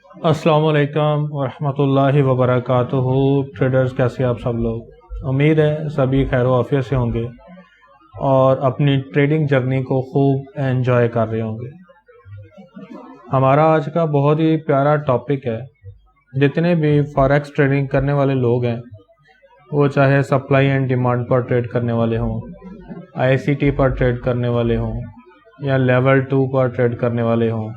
अस्सलाम वालेकुम वरहमतुल्लाहि वबरकातुहू। ट्रेडर्स, कैसे आप सब लोग? उम्मीद है सभी खैर आफियत से होंगे और अपनी ट्रेडिंग जर्नी को खूब एंजॉय कर रहे होंगे। हमारा आज का बहुत ही प्यारा टॉपिक है। जितने भी फॉरेक्स ट्रेडिंग करने वाले लोग हैं, वो चाहे सप्लाई एंड डिमांड पर ट्रेड करने वाले हों, आईसीटी पर ट्रेड करने वाले हों, या लेवल 2 पर ट्रेड करने वाले हों,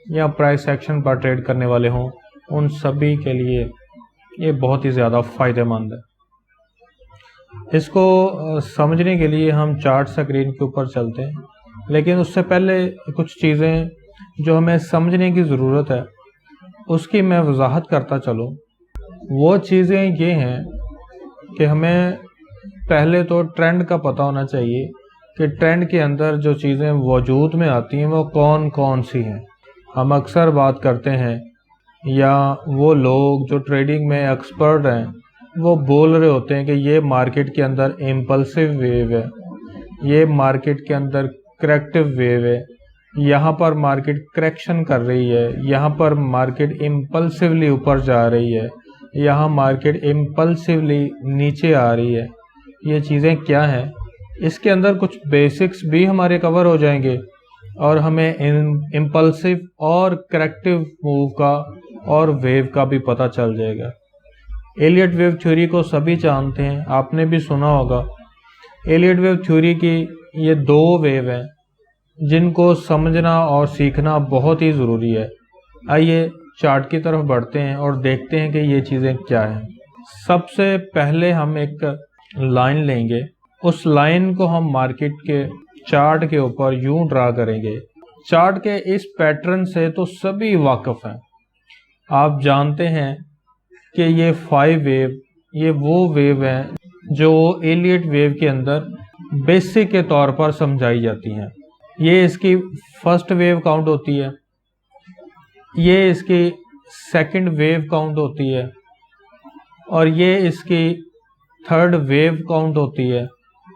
या प्राइस एक्शन पर ट्रेड करने वाले हों, उन सभी के लिए ये बहुत ही ज़्यादा फ़ायदेमंद है। इसको समझने के लिए हम चार्ट स्क्रीन के ऊपर चलते हैं, लेकिन उससे पहले कुछ चीज़ें जो हमें समझने की ज़रूरत है उसकी मैं वजाहत करता चलूँ। वो चीज़ें ये हैं कि हमें पहले तो ट्रेंड का पता होना चाहिए कि ट्रेंड के अंदर जो चीज़ें वजूद में आती हैं वो कौन कौन सी हैं। हम अक्सर बात करते हैं, या वो लोग जो ट्रेडिंग में एक्सपर्ट हैं वो बोल रहे होते हैं कि ये मार्केट के अंदर इम्पल्सिव वेव है, ये मार्केट के अंदर करेक्टिव वेव है, यहाँ पर मार्केट करेक्शन कर रही है, यहाँ पर मार्केट इम्पल्सिवली ऊपर जा रही है, यहाँ मार्केट इम्पल्सिवली नीचे आ रही है। ये चीज़ें क्या हैं, इसके अंदर कुछ बेसिक्स भी हमारे कवर हो जाएंगे और हमें इम्पल्सिव और करेक्टिव मूव का और वेव का भी पता चल जाएगा। एलियट वेव थ्योरी को सभी जानते हैं, आपने भी सुना होगा। एलियट वेव थ्योरी की ये दो वेव हैं जिनको समझना और सीखना बहुत ही ज़रूरी है। आइए चार्ट की तरफ बढ़ते हैं और देखते हैं कि ये चीज़ें क्या हैं। सबसे पहले हम एक लाइन लेंगे, उस लाइन को हम मार्केट के चार्ट के ऊपर यूं ड्रा करेंगे। चार्ट के इस पैटर्न से तो सभी वाकिफ हैं। आप जानते हैं कि ये 5 वेव, ये वो वेव हैं जो एलियट वेव के अंदर बेसिक के तौर पर समझाई जाती हैं। ये इसकी फर्स्ट वेव काउंट होती है, ये इसकी सेकंड वेव काउंट होती है, और ये इसकी थर्ड वेव काउंट होती है,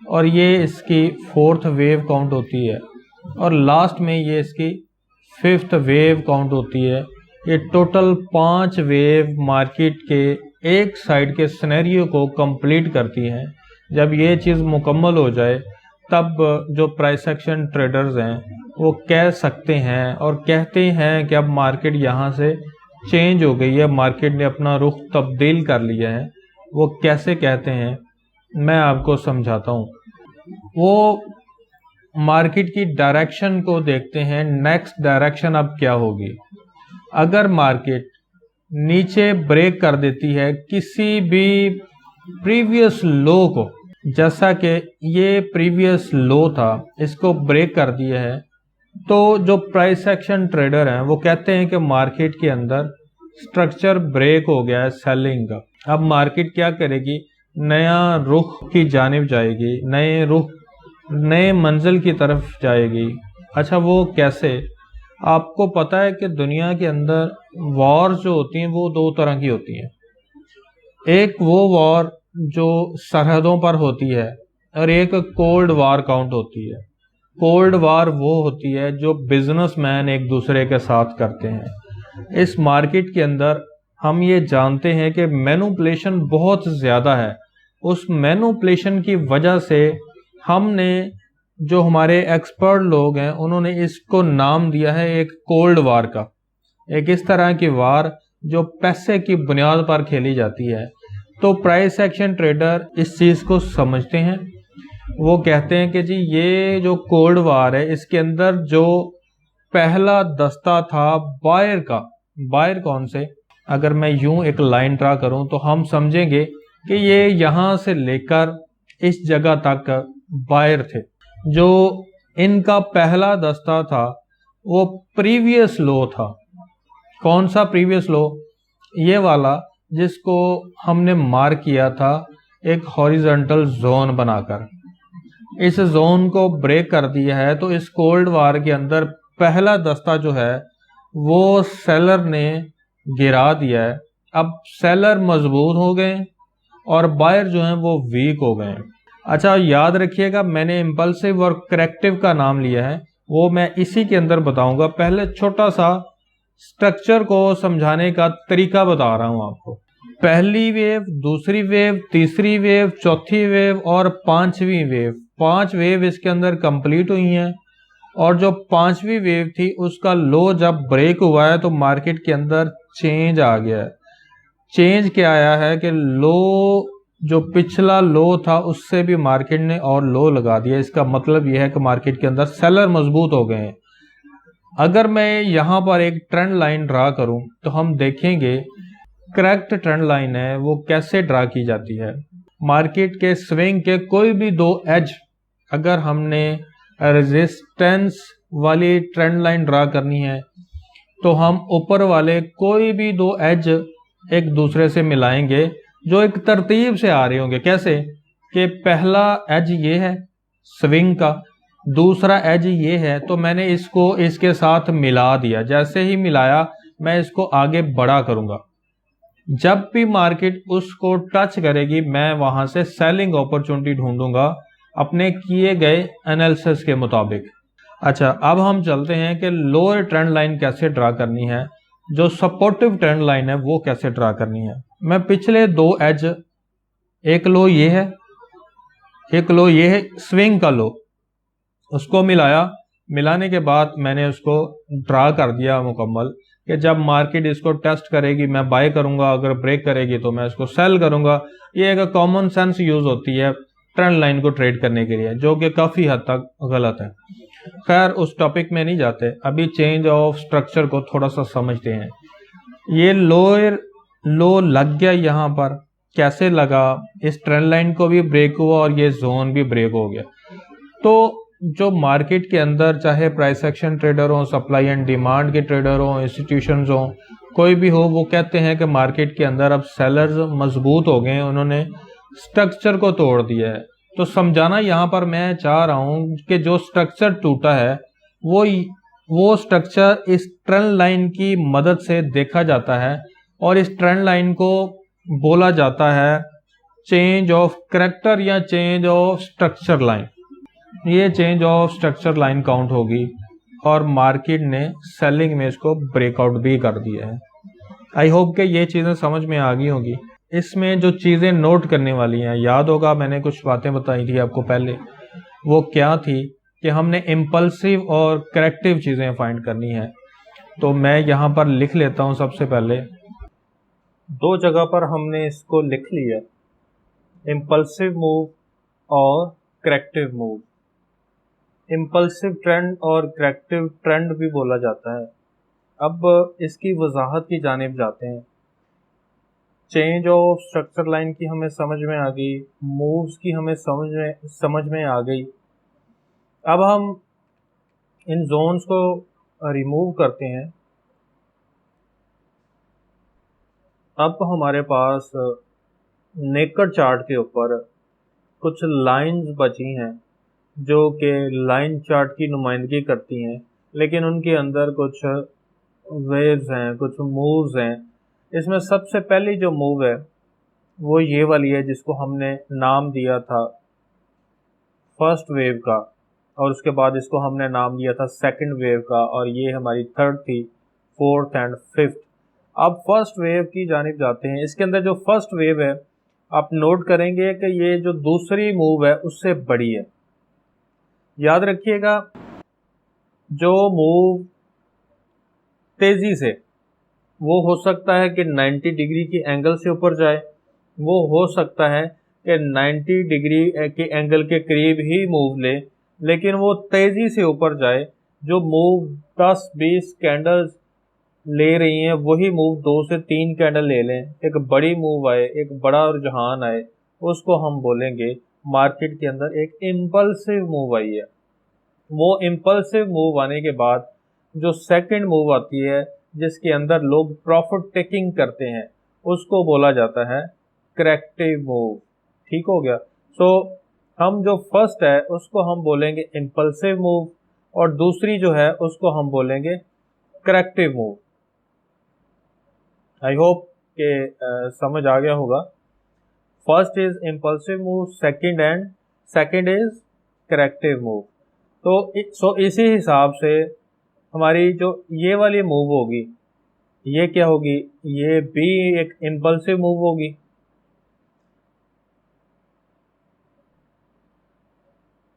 और ये इसकी फोर्थ वेव काउंट होती है, और लास्ट में ये इसकी फिफ्थ वेव काउंट होती है। ये टोटल 5 वेव मार्केट के एक साइड के सिनेरियो को कंप्लीट करती हैं। जब ये चीज़ मुकम्मल हो जाए तब जो प्राइस एक्शन ट्रेडर्स हैं वो कह सकते हैं और कहते हैं कि अब मार्केट यहाँ से चेंज हो गई है, मार्केट ने अपना रुख तब्दील कर लिया है। वो कैसे कहते हैं मैं आपको समझाता हूँ। वो मार्केट की डायरेक्शन को देखते हैं, नेक्स्ट डायरेक्शन अब क्या होगी। अगर मार्केट नीचे ब्रेक कर देती है किसी भी प्रीवियस लो को, जैसा कि ये प्रीवियस लो था, इसको ब्रेक कर दिया है, तो जो प्राइस एक्शन ट्रेडर हैं वो कहते हैं कि मार्केट के अंदर स्ट्रक्चर ब्रेक हो गया है सेलिंग का। अब मार्केट क्या करेगी, नया रुख की जानिब जाएगी, नए मंजिल की तरफ जाएगी। अच्छा, वो कैसे? आपको पता है कि दुनिया के अंदर वॉर जो होती हैं वो 2 तरह की होती हैं। एक वो वॉर जो सरहदों पर होती है, और एक कोल्ड वार काउंट होती है। कोल्ड वार वो होती है जो बिजनेसमैन एक दूसरे के साथ करते हैं। इस मार्केट के अंदर हम ये जानते हैं कि मैनिपुलेशन बहुत ज़्यादा है। उस मैनिपुलेशन की वजह से हमने, जो हमारे एक्सपर्ट लोग हैं, उन्होंने इसको नाम दिया है एक कोल्ड वार का। एक इस तरह की वार जो पैसे की बुनियाद पर खेली जाती है। तो प्राइस एक्शन ट्रेडर इस चीज़ को समझते हैं। वो कहते हैं कि जी ये जो कोल्ड वार है, इसके अंदर जो पहला दस्ता था बायर का, बायर कौन से, अगर मैं यूं एक लाइन ड्रा करूं तो हम समझेंगे कि ये यहाँ से लेकर इस जगह तक बायर थे। जो इनका पहला दस्ता था वो प्रीवियस लो था। कौन सा प्रीवियस लो? ये वाला जिसको हमने मार्क किया था एक हॉरिजॉन्टल जोन बनाकर। इस जोन को ब्रेक कर दिया है। तो इस कोल्ड वार के अंदर पहला दस्ता जो है वो सेलर ने गिरा दिया है। अब सेलर मजबूत हो गए और बायर जो हैं वो वीक हो गए। अच्छा, याद रखिएगा मैंने इम्पल्सिव और करेक्टिव का नाम लिया है, वो मैं इसी के अंदर बताऊंगा। पहले छोटा सा स्ट्रक्चर को समझाने का तरीका बता रहा हूं आपको। पहली वेव, दूसरी वेव, तीसरी वेव, चौथी वेव और पांचवी वेव, 5 वेव इसके अंदर कंप्लीट हुई हैं। और जो पांचवी वेव थी उसका लो जब ब्रेक हुआ है तो मार्केट के अंदर चेंज आ गया है। चेंज क्या आया है कि लो, जो पिछला लो था उससे भी मार्केट ने और लो लगा दिया। इसका मतलब यह है कि मार्केट के अंदर सेलर मजबूत हो गए हैं। अगर मैं यहां पर एक ट्रेंड लाइन ड्रा करूं तो हम देखेंगे करेक्ट ट्रेंड लाइन है वो कैसे ड्रा की जाती है। मार्केट के स्विंग के कोई भी 2 एज अगर हमने रेजिस्टेंस वाली ट्रेंड लाइन ड्रा करनी है तो हम ऊपर वाले कोई भी 2 एज एक दूसरे से मिलाएंगे जो एक तरतीब से आ रहे होंगे। कैसे कि पहला एज ये है स्विंग का, दूसरा एज ये है, तो मैंने इसको इसके साथ मिला दिया। जैसे ही मिलाया मैं इसको आगे बड़ा करूंगा। जब भी मार्केट उसको टच करेगी मैं वहां से सेलिंग अपॉर्चुनिटी ढूंढूंगा अपने किए गए एनालिसिस के मुताबिक। अच्छा, अब हम चलते हैं कि लोअर ट्रेंड लाइन कैसे ड्रा करनी है, जो सपोर्टिव ट्रेंड लाइन है वो कैसे ड्रा करनी है। मैं पिछले 2 एज, एक लो ये है, एक लो ये है स्विंग का लो, उसको मिलाया। मिलाने के बाद मैंने उसको ड्रा कर दिया मुकम्मल कि जब मार्केट इसको टेस्ट करेगी मैं बाय करूंगा, अगर ब्रेक करेगी तो मैं इसको सेल करूंगा। ये एक कॉमन सेंस यूज होती है ट्रेंड लाइन को ट्रेड करने के लिए, जो कि काफी हद तक गलत है। खैर उस टॉपिक में नहीं जाते, अभी चेंज ऑफ स्ट्रक्चर को थोड़ा सा समझते हैं। ये लोअर लो लग गया यहाँ पर, कैसे लगा, इस ट्रेंड लाइन को भी ब्रेक हुआ और ये जोन भी ब्रेक हो गया। तो जो मार्केट के अंदर चाहे प्राइस एक्शन ट्रेडर हो, सप्लाई एंड डिमांड के ट्रेडर हो, इंस्टीट्यूशंस हो, कोई भी हो, वो कहते हैं कि मार्केट के अंदर अब सेलर्स मजबूत हो गए हैं, उन्होंने स्ट्रक्चर को तोड़ दिया है। तो समझाना यहाँ पर मैं चाह रहा हूँ कि जो स्ट्रक्चर टूटा है वो स्ट्रक्चर इस ट्रेंड लाइन की मदद से देखा जाता है और इस ट्रेंड लाइन को बोला जाता है चेंज ऑफ करैक्टर या चेंज ऑफ स्ट्रक्चर लाइन। ये change of structure line count होगी और मार्केट ने सेलिंग में इसको ब्रेकआउट भी कर दिया है। आई होप कि ये चीज़ें समझ में आ गई होंगी। इसमें जो चीज़ें नोट करने वाली हैं, याद होगा मैंने कुछ बातें बताई थी आपको पहले, वो क्या थी कि हमने इम्पल्सिव और करेक्टिव चीज़ें फाइंड करनी है। तो मैं यहाँ पर लिख लेता हूँ। सबसे पहले 2 जगह पर हमने इसको लिख लिया, इम्पल्सिव मूव और करेक्टिव मूव। इम्पल्सिव ट्रेंड और करेक्टिव ट्रेंड भी बोला जाता है। अब इसकी वजाहत की जानिब जाते हैं। चेंज ऑफ स्ट्रक्चर लाइन की हमें समझ में आ गई, मूव्स की हमें समझ में आ गई। अब हम इन जोन्स को रिमूव करते हैं। अब हमारे पास नेकेड चार्ट के ऊपर कुछ लाइंस बची हैं जो कि लाइन चार्ट की नुमाइंदगी करती हैं, लेकिन उनके अंदर कुछ वेव्स हैं, कुछ मूव्स हैं। इसमें सबसे पहली जो मूव है वो ये वाली है, जिसको हमने नाम दिया था फर्स्ट वेव का, और उसके बाद इसको हमने नाम दिया था सेकंड वेव का, और ये हमारी थर्ड थी, फोर्थ एंड फिफ्थ। अब फर्स्ट वेव की जानिब जाते हैं। इसके अंदर जो फर्स्ट वेव है आप नोट करेंगे कि ये जो दूसरी मूव है उससे बड़ी है। याद रखिएगा, जो मूव तेजी से, वो हो सकता है कि 90 डिग्री की एंगल से ऊपर जाए, वो हो सकता है कि 90 डिग्री के एंगल के करीब ही मूव ले, लेकिन वो तेजी से ऊपर जाए। जो मूव 10-20 कैंडल्स ले रही हैं वही मूव 2 से 3 कैंडल ले लें, एक बड़ी मूव आए, एक बड़ा रुझान आए, उसको हम बोलेंगे मार्केट के अंदर एक इम्पल्सिव मूव आई है। वो इम्पल्सिव मूव आने के बाद जो सेकंड मूव आती है जिसके अंदर लोग प्रॉफिट टेकिंग करते हैं, उसको बोला जाता है करेक्टिव मूव। ठीक हो गया। सो हम जो फर्स्ट है उसको हम बोलेंगे इम्पल्सिव मूव और दूसरी जो है उसको हम बोलेंगे करेक्टिव मूव। आई होप के समझ आ गया होगा। First is impulsive move, second is corrective move. तो इसी हिसाब से हमारी जो ये वाली मूव होगी, ये क्या होगी, ये भी एक इम्पल्सिव मूव होगी।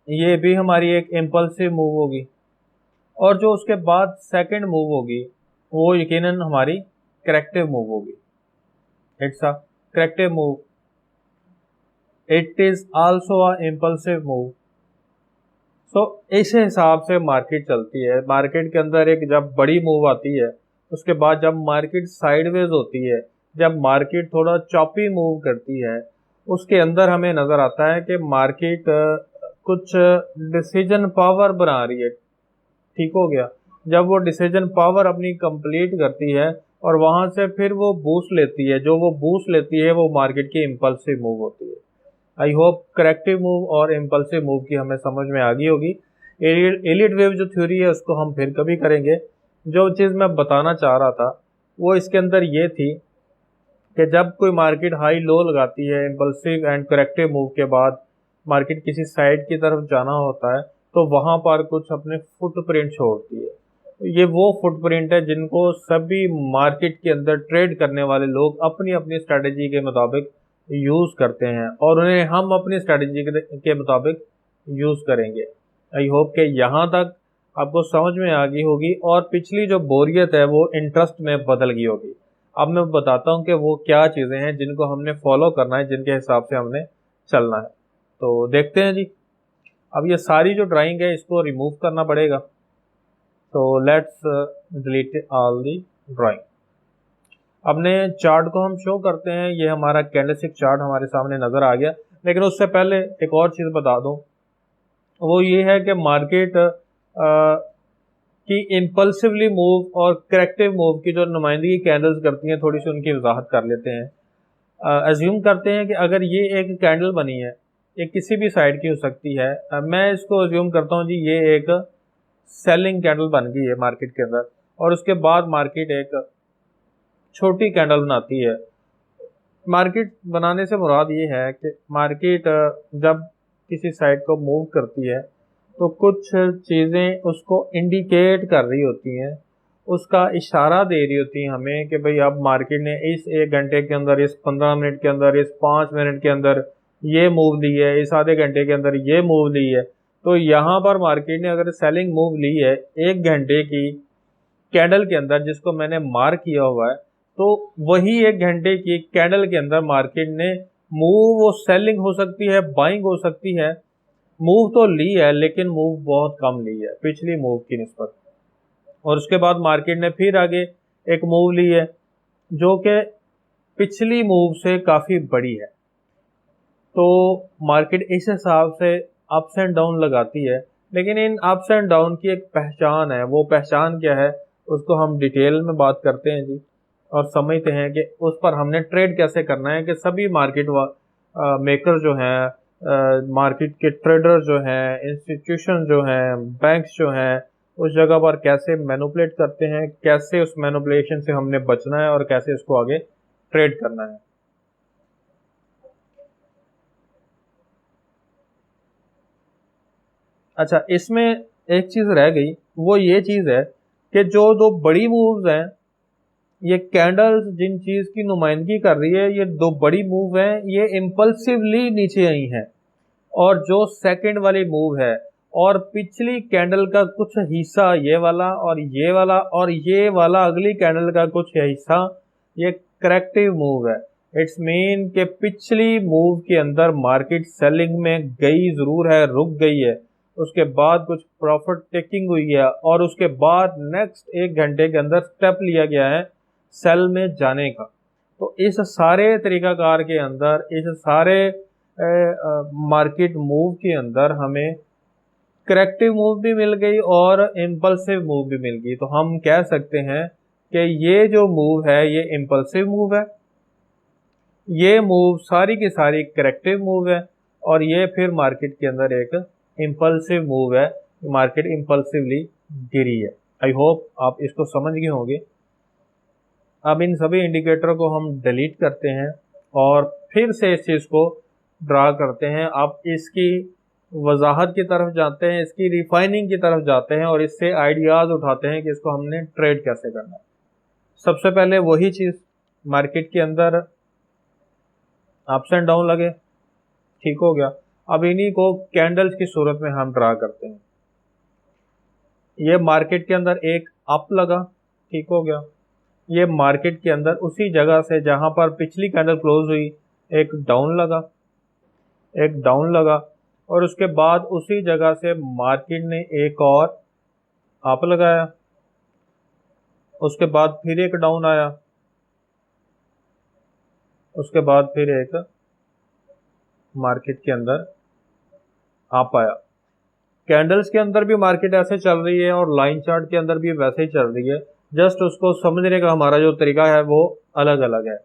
ये भी हमारी एक इम्पल्सिव मूव होगी। और जो उसके बाद सेकंड मूव होगी वो यकीनन हमारी करेक्टिव मूव होगी। It's a corrective move, it is also a impulsive move. So इस हिसाब से मार्केट चलती है। मार्केट के अंदर एक जब बड़ी मूव आती है, उसके बाद जब मार्केट साइडवेज होती है, जब मार्केट थोड़ा चॉपी मूव करती है, उसके अंदर हमें नजर आता है कि मार्केट कुछ डिसीजन पावर बना रही है। ठीक हो गया। जब वो डिसीजन पावर अपनी कंप्लीट करती है और वहां से फिर वो बूस्ट लेती है, जो वो बूस्ट लेती है वो मार्केट की इम्पल्सिव मूव होती है। आई होप करेक्टिव मूव और इम्पल्सिव मूव की हमें समझ में आ गई होगी। एलियट वेव जो थ्योरी है उसको हम फिर कभी करेंगे। जो चीज़ मैं बताना चाह रहा था वो इसके अंदर ये थी कि जब कोई मार्केट हाई लो लगाती है, इम्पल्सिव एंड करेक्टिव मूव के बाद मार्केट किसी साइड की तरफ जाना होता है, तो वहां पर कुछ अपने फुटप्रिंट छोड़ती है। ये वो फुटप्रिंट है जिनको सभी मार्केट के अंदर ट्रेड करने वाले लोग अपनी अपनी स्ट्रेटेजी के मुताबिक यूज करते हैं और उन्हें हम अपनी स्ट्रेटेजी के मुताबिक यूज करेंगे। आई होप कि यहाँ तक आपको समझ में आ गई होगी और पिछली जो बोरियत है वो इंटरेस्ट में बदल गई होगी। अब मैं बताता हूँ कि वो क्या चीज़ें हैं जिनको हमने फॉलो करना है, जिनके हिसाब से हमने चलना है। तो देखते हैं जी। अब ये सारी जो ड्राइंग है इसको रिमूव करना पड़ेगा। तो let's delete all the drawing. अपने चार्ट को हम शो करते हैं। ये हमारा कैंडलस्टिक चार्ट हमारे सामने नजर आ गया। लेकिन उससे पहले एक और चीज़ बता दूं, वो ये है कि मार्केट की इम्पल्सिवली मूव और करेक्टिव मूव की जो नुमाइंदगी कैंडल्स करती हैं, थोड़ी सी उनकी वजाहत कर लेते हैं। अज्यूम करते हैं कि अगर ये एक कैंडल बनी है, ये किसी भी साइड की हो सकती है। मैं इसको अज्यूम करता हूँ जी, ये एक सेलिंग कैंडल बन गई है मार्केट के अंदर और उसके बाद मार्केट एक छोटी कैंडल बनाती है। मार्केट बनाने से मुराद ये है कि मार्केट जब किसी साइड को मूव करती है तो कुछ चीज़ें उसको इंडिकेट कर रही होती हैं, उसका इशारा दे रही होती हैं हमें कि भाई अब मार्केट ने इस 1 घंटे के अंदर, इस 15 मिनट के अंदर, इस 5 मिनट के अंदर ये मूव ली है, इस आधे घंटे के अंदर ये मूव ली है। तो यहाँ पर मार्केट ने अगर सेलिंग मूव ली है 1 घंटे की कैंडल के अंदर, जिसको मैंने मार्क किया हुआ है, तो वही 1 घंटे की कैंडल के अंदर मार्केट ने मूव, वो सेलिंग हो सकती है, बाइंग हो सकती है। मूव तो ली है लेकिन मूव बहुत कम ली है पिछली मूव की निस्बत। और उसके बाद मार्केट ने फिर आगे एक मूव ली है जो कि पिछली मूव से काफी बड़ी है। तो मार्केट इस हिसाब से अप्स एंड डाउन लगाती है। लेकिन इन अप्स एंड डाउन की एक पहचान है। वो पहचान क्या है उसको हम डिटेल में बात करते हैं जी और समझते हैं कि उस पर हमने ट्रेड कैसे करना है। कि सभी मार्केट मेकर जो हैं, मार्केट के ट्रेडर जो हैं, इंस्टीट्यूशन जो हैं, बैंक्स जो हैं, उस जगह पर कैसे मैनिपुलेट करते हैं, कैसे उस मैनिपुलेशन से हमने बचना है और कैसे उसको आगे ट्रेड करना है। अच्छा, इसमें एक चीज रह गई, वो ये चीज है कि जो दो बड़ी मूव्स हैं, ये कैंडल्स जिन चीज की नुमाइंदगी कर रही है, ये दो बड़ी मूव हैं, ये इम्पल्सिवली नीचे आई हैं। और जो सेकंड वाली मूव है और पिछली कैंडल का कुछ हिस्सा ये वाला और ये वाला और ये वाला अगली कैंडल का कुछ हिस्सा, ये करेक्टिव मूव है। इट्स मीन कि पिछली मूव के अंदर मार्केट सेलिंग में गई जरूर है, रुक गई है, उसके बाद कुछ प्रॉफिट टेकिंग हुई है और उसके बाद नेक्स्ट 1 घंटे के अंदर स्टेप लिया गया है सेल में जाने का। तो इस सारे तरीकाकार के अंदर, इस सारे मार्केट मूव के अंदर हमें करेक्टिव मूव भी मिल गई और इम्पल्सिव मूव भी मिल गई। तो हम कह सकते हैं कि ये जो मूव है ये इम्पल्सिव मूव है, ये मूव सारी की सारी करेक्टिव मूव है और ये फिर मार्केट के अंदर एक इम्पल्सिव मूव है। मार्केट इम्पल्सिवली गिरी है। आई होप आप इसको समझ गए होंगे। अब इन सभी इंडिकेटर को हम डिलीट करते हैं और फिर से इस चीज़ को ड्रा करते हैं। अब इसकी वजाहत की तरफ जाते हैं, इसकी रिफाइनिंग की तरफ जाते हैं और इससे आइडियाज़ उठाते हैं कि इसको हमने ट्रेड कैसे करना है। सबसे पहले वही चीज, मार्केट के अंदर अप्स एंड डाउन लगे, ठीक हो गया। अब इन्हीं को कैंडल्स की सूरत में हम ड्रा करते हैं। ये मार्केट के अंदर एक अप लगा, ठीक हो गया। ये मार्केट के अंदर उसी जगह से जहां पर पिछली कैंडल क्लोज हुई एक डाउन लगा, एक डाउन लगा, और उसके बाद उसी जगह से मार्केट ने एक और अप लगाया, उसके बाद फिर एक डाउन आया, उसके बाद फिर एक मार्केट के अंदर अप आया। कैंडल्स के अंदर भी मार्केट ऐसे चल रही है और लाइन चार्ट के अंदर भी वैसे ही चल रही है, जस्ट उसको समझने का हमारा जो तरीका है वो अलग अलग है।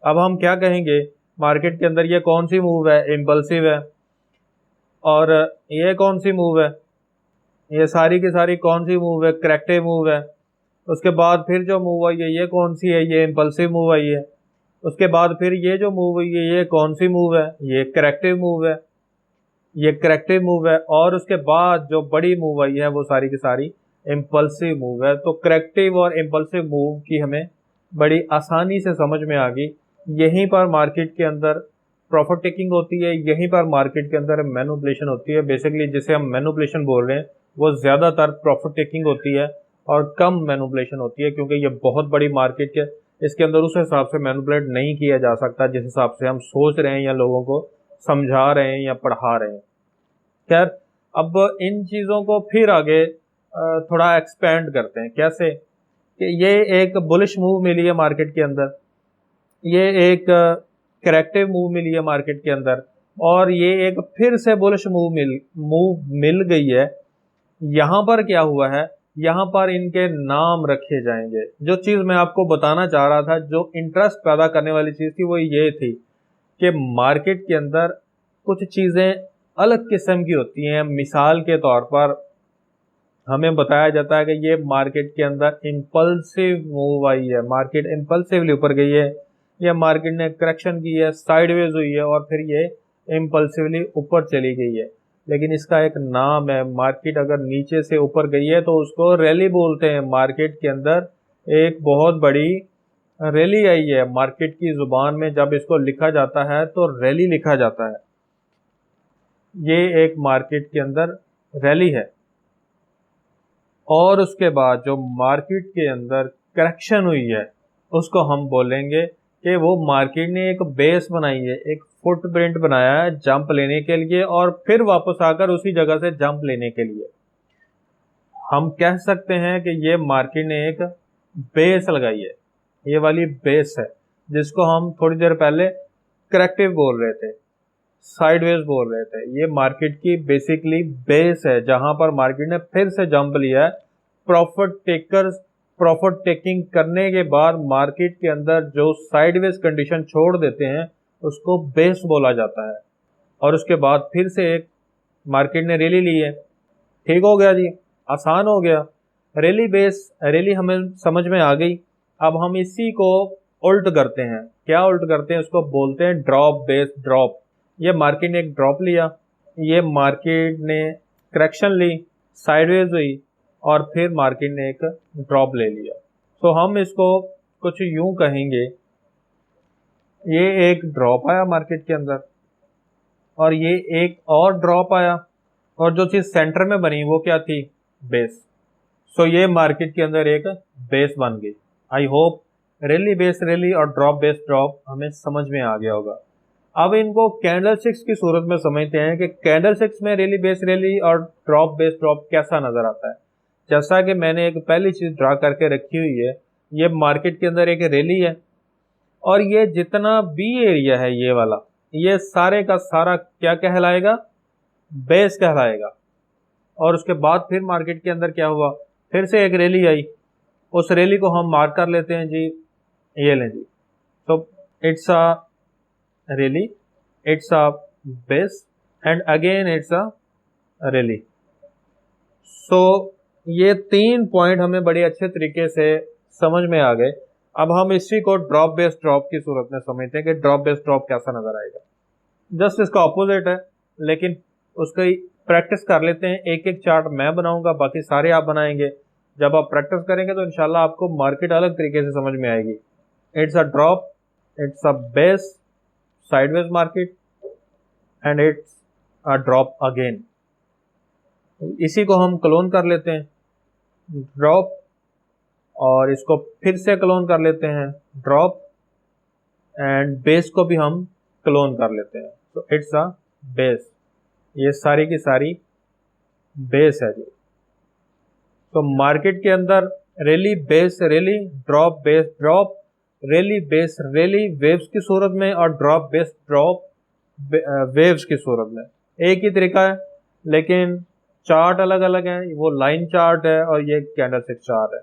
अब हम क्या कहेंगे, मार्केट के अंदर ये कौन सी मूव है, इम्पल्सिव है, और ये कौन सी मूव है, ये सारी की सारी कौन सी मूव है, करेक्टिव मूव है। उसके बाद फिर जो मूव आई है ये कौन सी है, ये इम्पल्सिव मूव आई है। उसके बाद फिर ये जो मूव हुई है ये कौन सी मूव है, ये करेक्टिव मूव है, ये करेक्टिव मूव है। और उसके बाद जो बड़ी मूव आई है वो सारी की सारी इम्पल्सिव मूव है। तो करेक्टिव और इम्पल्सिव मूव की हमें बड़ी आसानी से समझ में आ गई। यहीं पर मार्केट के अंदर प्रॉफिट टेकिंग होती है, यहीं पर मार्केट के अंदर मैनिपुलेशन होती है। बेसिकली जिसे हम मैनिपुलेशन बोल रहे हैं वो ज्यादातर प्रॉफिट टेकिंग होती है और कम मैनिपुलेशन होती है, क्योंकि ये बहुत बड़ी मार्केट है। इसके अंदर उस हिसाब से मैनिपुलेट नहीं किया जा सकता जिस हिसाब से हम सोच रहे हैं या लोगों को समझा रहे हैं या पढ़ा रहे हैं। खैर, अब इन चीजों को फिर आगे थोड़ा एक्सपेंड करते हैं। कैसे कि ये एक बुलिश मूव मिली है मार्केट के अंदर, ये एक करेक्टिव मूव मिली है मार्केट के अंदर, और ये एक फिर से बुलिश मूव मिल गई है। यहां पर क्या हुआ है, यहां पर इनके नाम रखे जाएंगे। जो चीज मैं आपको बताना चाह रहा था, जो इंटरेस्ट पैदा करने वाली चीज थी, वो ये थी कि मार्केट के अंदर कुछ चीजें अलग किस्म की होती हैं। मिसाल के तौर पर हमें बताया जाता है कि ये मार्केट के अंदर इम्पल्सिव मूव आई है, मार्केट इम्पल्सिवली ऊपर गई है, या मार्केट ने करेक्शन की है, साइडवेज हुई है और फिर ये इम्पल्सिवली ऊपर चली गई है। लेकिन इसका एक नाम है, मार्केट अगर नीचे से ऊपर गई है तो उसको रैली बोलते हैं। मार्केट के अंदर एक बहुत बड़ी रैली आई है, मार्केट की जुबान में जब इसको लिखा जाता है तो रैली लिखा जाता है। ये एक मार्केट के अंदर रैली है। और उसके बाद जो मार्केट के अंदर करेक्शन हुई है उसको हम बोलेंगे कि वो मार्केट ने एक बेस बनाई है, एक फुटप्रिंट बनाया है जंप लेने के लिए, और फिर वापस आकर उसी जगह से जंप लेने के लिए। हम कह सकते हैं कि ये मार्केट ने एक बेस लगाई है, ये वाली बेस है जिसको हम थोड़ी देर पहले करेक्टिव बोल रहे थे, साइडवेज बोल रहे थे। ये मार्केट की बेसिकली बेस है जहां पर मार्केट ने फिर से जंप लिया है। प्रॉफिट टेकिंग करने के बाद मार्केट के अंदर जो साइडवेज कंडीशन छोड़ देते हैं उसको बेस बोला जाता है। और उसके बाद फिर से एक मार्केट ने रैली ली है, ठीक हो गया जी, आसान हो गया। रैली बेस, रैली हमें समझ में आ गई। अब हम इसी को उल्ट करते हैं। क्या उल्ट करते हैं, उसको बोलते हैं ड्रॉप बेस ड्रॉप। ये मार्केट ने एक ड्रॉप लिया, ये मार्केट ने करेक्शन ली, साइडवेज हुई, और फिर मार्केट ने एक ड्रॉप ले लिया। तो हम इसको कुछ यूं कहेंगे, ये एक ड्रॉप आया मार्केट के अंदर और ये एक और ड्रॉप आया, और जो चीज सेंटर में बनी वो क्या थी, बेस। सो ये मार्केट के अंदर एक बेस बन गई। I hope rally base rally और ड्रॉप बेस ड्रॉप हमें समझ में आ गया होगा। अब इनको कैंडल स्टिक्स की सूरत में समझते हैं कि कैंडल स्टिक्स में रैली बेस रैली और ड्रॉप बेस ड्रॉप कैसा नजर आता है। जैसा कि मैंने एक पहली चीज ड्रा करके रखी हुई है, ये मार्केट के अंदर एक रैली है, और ये जितना बी एरिया है ये वाला, ये सारे का सारा क्या कहलाएगा, बेस कहलाएगा। और उसके बाद फिर मार्केट के अंदर क्या हुआ, फिर से एक रैली आई, उस रैली को हम मार्क कर लेते हैं जी, ये लें जी। तो it's a rally, it's a base, and again it's a rally. So ये 3 पॉइंट हमें बड़े अच्छे तरीके से समझ में आ गए। अब हम इसी को ड्रॉप बेस ड्रॉप की सूरत में समझते हैं कि ड्रॉप बेस ड्रॉप कैसा नजर आएगा। जस्ट इसका ऑपोजिट है, लेकिन उसकी प्रैक्टिस कर लेते हैं। एक एक चार्ट मैं बनाऊंगा, बाकी सारे आप बनाएंगे। जब आप प्रैक्टिस करेंगे तो इंशाल्लाह आपको मार्केट अलग तरीके से समझ में आएगी। It's a drop, it's a base sideways market and it's a drop again. इसी को हम क्लोन कर लेते हैं, ड्रॉप, और इसको फिर से क्लोन कर लेते हैं, ड्रॉप, एंड बेस को भी हम क्लोन कर लेते हैं। तो इट्स अ बेस, ये सारी की सारी बेस है जी। तो मार्केट के अंदर rally base rally, drop base drop, rally base rally waves की सूरत में, और ड्रॉप बेस ड्रॉप वेव्स की सूरत में। एक ही तरीका है लेकिन चार्ट अलग अलग है, वो लाइन चार्ट है और ये कैंडलस्टिक चार्ट है।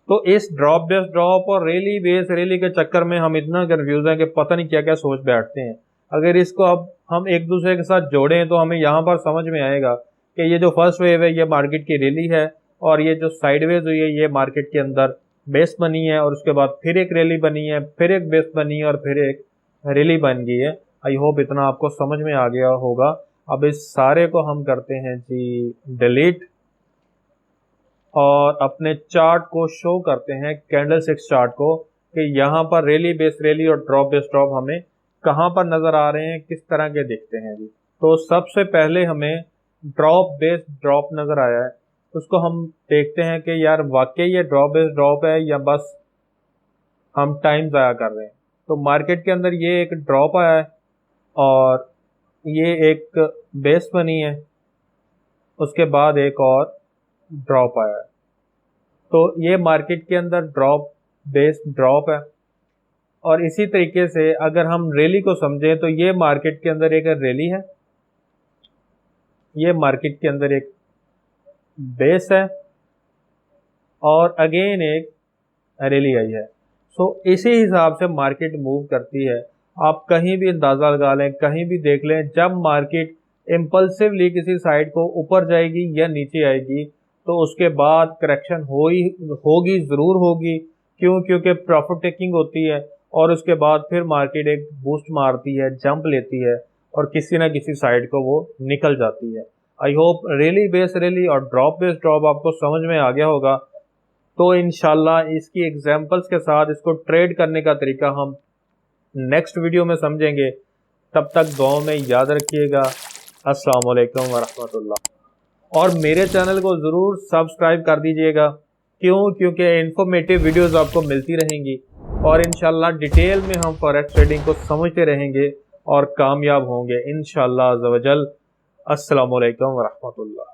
तो इस ड्रॉप बेस ड्रॉप और रैली बेस रैली के चक्कर में हम इतना कंफ्यूज हैं कि पता नहीं क्या क्या सोच बैठते हैं। अगर इसको अब हम एक दूसरे के साथ जोड़ें तो हमें यहाँ पर समझ में आएगा कि ये जो फर्स्ट वेव है ये मार्केट की रैली है, और ये जो साइडवेज हुई है ये मार्केट के अंदर बेस बनी है, और उसके बाद फिर एक रैली बनी है, फिर एक बेस बनी है, और फिर एक रैली बन गई है। आई होप इतना आपको समझ में आ गया होगा। अब इस सारे को हम करते हैं जी डिलीट, और अपने चार्ट को शो करते हैं, कैंडलस्टिक चार्ट को, कि यहाँ पर रैली बेस रैली और ड्रॉप बेस ड्रॉप हमें कहाँ पर नजर आ रहे हैं, किस तरह के दिखते हैं जी। तो सबसे पहले हमें ड्रॉप बेस ड्रॉप नजर आया है, उसको हम देखते हैं कि यार वाकई ये ड्रॉप बेस ड्रॉप है या बस हम टाइम ज़ाया कर रहे हैं। तो मार्केट के अंदर ये एक ड्रॉप आया है और ये एक बेस बनी है, उसके बाद एक और ड्रॉप आया है। तो ये मार्केट के अंदर ड्रॉप बेस ड्रॉप है। और इसी तरीके से अगर हम रैली को समझें तो ये मार्केट के अंदर एक रैली है, ये मार्केट के अंदर एक बेस है, और अगेन एक रैली आई है। सो इसी हिसाब से मार्केट मूव करती है। आप कहीं भी अंदाज़ा लगा लें, कहीं भी देख लें, जब मार्केट इम्पल्सिवली किसी साइड को ऊपर जाएगी या नीचे आएगी तो उसके बाद करेक्शन होगी ज़रूर होगी। क्यों? क्योंकि प्रॉफिट टेकिंग होती है, और उसके बाद फिर मार्केट एक बूस्ट मारती है, जंप लेती है, और किसी ना किसी साइड को वो निकल जाती है। I hope rally base rally और ड्रॉप बेस ड्रॉप आपको समझ में आ गया होगा। तो इंशाल्लाह इसकी एग्जांपल्स के साथ इसको ट्रेड करने का तरीका हम नेक्स्ट वीडियो में समझेंगे। तब तक दुआओं में याद रखिएगा। अस्सलाम वालेकुम वरहमतुल्लाह। और मेरे चैनल को ज़रूर सब्सक्राइब कर दीजिएगा। क्यों? क्योंकि इन्फॉर्मेटिव वीडियोस आपको मिलती रहेंगी, और इंशाल्लाह डिटेल में हम फॉरेक्स ट्रेडिंग को समझते रहेंगे और कामयाब होंगे इंशाल्लाह अज़्ज़ व जल। अस्सलाम वालेकुम वरहमतुल्लाह।